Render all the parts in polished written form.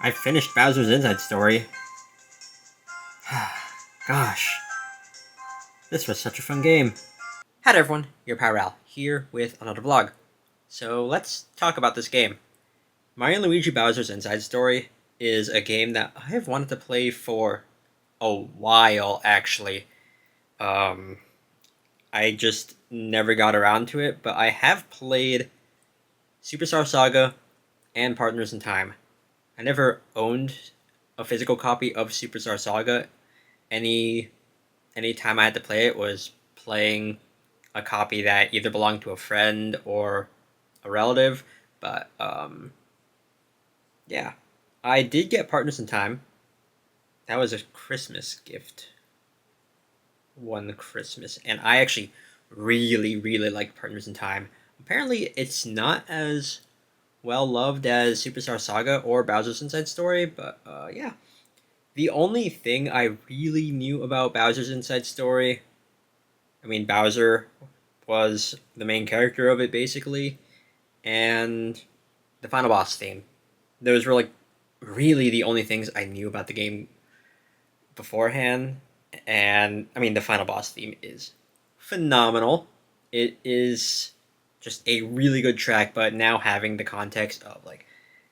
I finished Bowser's Inside Story. Gosh, this was such a fun game. Hi everyone, your Pyral here with another vlog. So let's talk about this game. Mario & Luigi Bowser's Inside Story is a game that I have wanted to play for a while, actually. I just never got around to it, but I have played Superstar Saga and Partners in Time. I never owned a physical copy of Superstar Saga. Any time I had to play it was playing a copy that either belonged to a friend or a relative. But yeah, I did get Partners in Time. That was a Christmas gift. One Christmas, and I actually really like Partners in Time. Apparently, it's not as well loved as Superstar Saga or Bowser's Inside Story, but yeah. The only thing I really knew about Bowser's Inside Story, I mean, Bowser was the main character of it, basically, and the final boss theme. Those were, like, really the only things I knew about the game beforehand, and, I mean, the final boss theme is phenomenal. It is just a really good track, but now having the context of, like,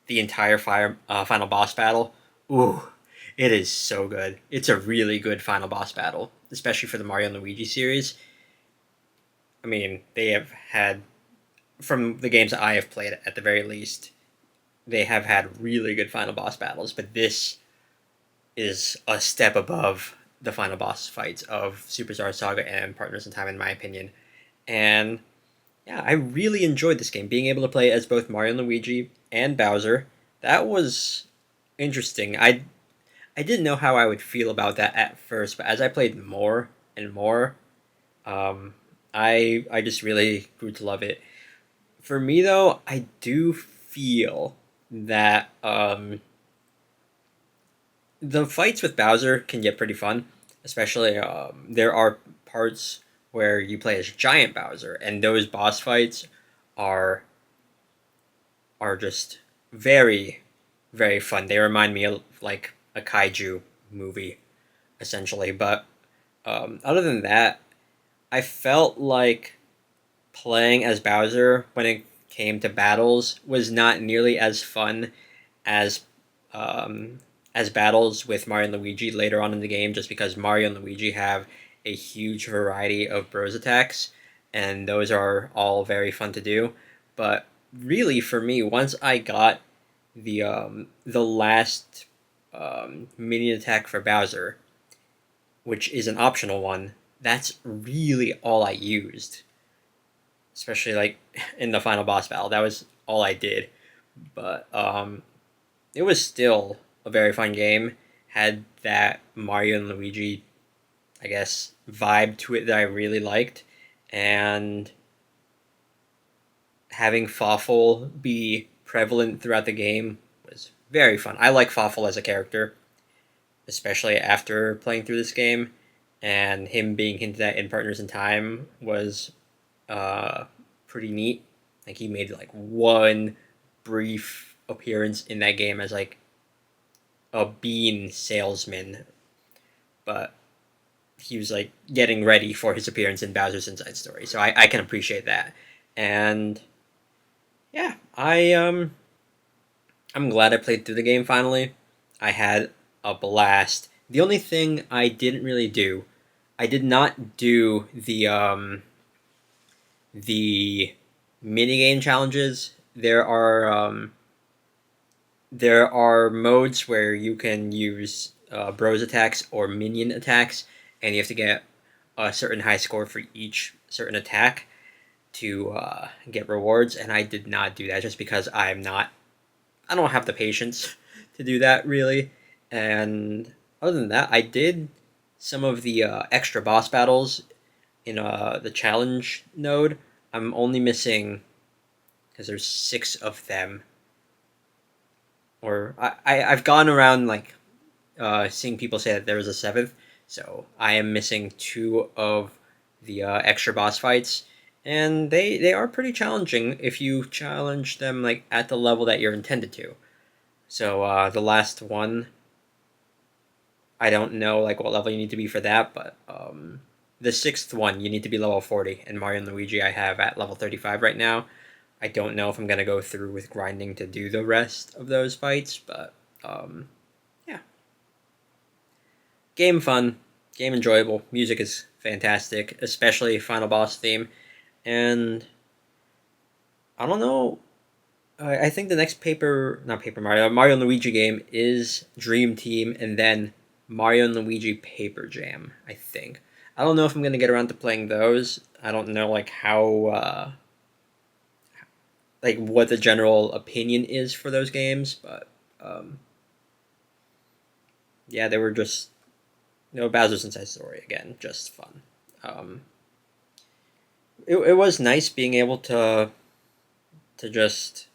the entire final boss battle, ooh, it is so good. It's a really good final boss battle, especially for the Mario and Luigi series. I mean, they have had, from the games that I have played at the very least, they have had really good final boss battles, but this is a step above the final boss fights of Superstar Saga and Partners in Time, in my opinion. And yeah, I really enjoyed this game. Being able to play as both Mario and Luigi and Bowser, that was interesting. I didn't know how I would feel about that at first, but as I played more and more, um, I just really grew to love it. For me though, I do feel that the fights with Bowser can get pretty fun, especially there are parts where you play as Giant Bowser, and those boss fights are just very fun. They remind me of like a kaiju movie, essentially. But other than that, I felt like playing as Bowser when it came to battles was not nearly as fun as um, battles with Mario and Luigi later on in the game, just because Mario and Luigi have a huge variety of Bros attacks, and those are all very fun to do. But really, for me, once I got the last minion attack for Bowser, which is an optional one, that's really all I used. Especially like in the final boss battle, that was all I did. But it was still a very fun game. Had that Mario and Luigi, I guess, vibe to it that I really liked, and having Fawful be prevalent throughout the game was very fun. I like Fawful as a character, especially after playing through this game, and him being hinted at in Partners in Time was uh, pretty neat. Like he made like one brief appearance in that game as like a bean salesman, but he was like getting ready for his appearance in Bowser's Inside Story. So I can appreciate that. And yeah, I'm glad I played through the game finally. I had a blast. The only thing I didn't really do, I did not do the minigame challenges. There are modes where you can use bros attacks or minion attacks, and you have to get a certain high score for each certain attack to get rewards. And I did not do that just because I don't have the patience to do that really. And other than that, I did some of the extra boss battles in the challenge node. I'm only missing, because there's 6 of them, or I've gone around like seeing people say that there was a 7th, so I am missing 2 of the extra boss fights, and they are pretty challenging if you challenge them like at the level that you're intended to. So the last one, I don't know like what level you need to be for that, but the sixth one you need to be level 40. And Mario and Luigi I have at level 35 right now. I don't know if I'm gonna go through with grinding to do the rest of those fights, but yeah, game fun, game enjoyable. Music is fantastic, especially final boss theme, and I don't know. I think the next not Paper Mario, Mario and Luigi game is Dream Team, and then Mario and Luigi Paper Jam. I think. I don't know if I'm gonna get around to playing those. I don't know like how like what the general opinion is for those games, but um, yeah, they were just Bowser's Inside Story again, just fun. Um, it was nice being able to just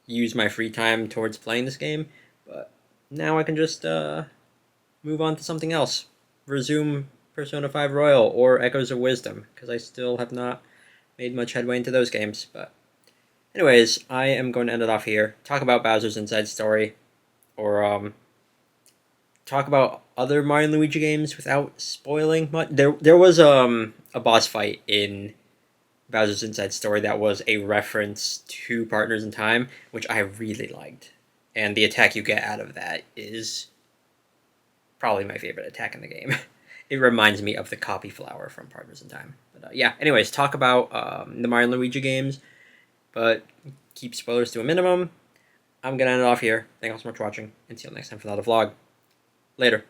use my free time towards playing this game, but now I can just move on to something else. Resume Persona 5 Royal or Echoes of Wisdom, because I still have not made much headway into those games. But, anyways, I am going to end it off here. Talk about Bowser's Inside Story, or talk about other Mario and Luigi games without spoiling much. There was a boss fight in Bowser's Inside Story that was a reference to Partners in Time, which I really liked. And the attack you get out of that is probably my favorite attack in the game. It reminds me of the copy flower from Partners in Time. But yeah, anyways, talk about the Mario and Luigi games, but keep spoilers to a minimum. I'm going to end it off here. Thank you all so much for watching, and see you next time for another vlog. Later.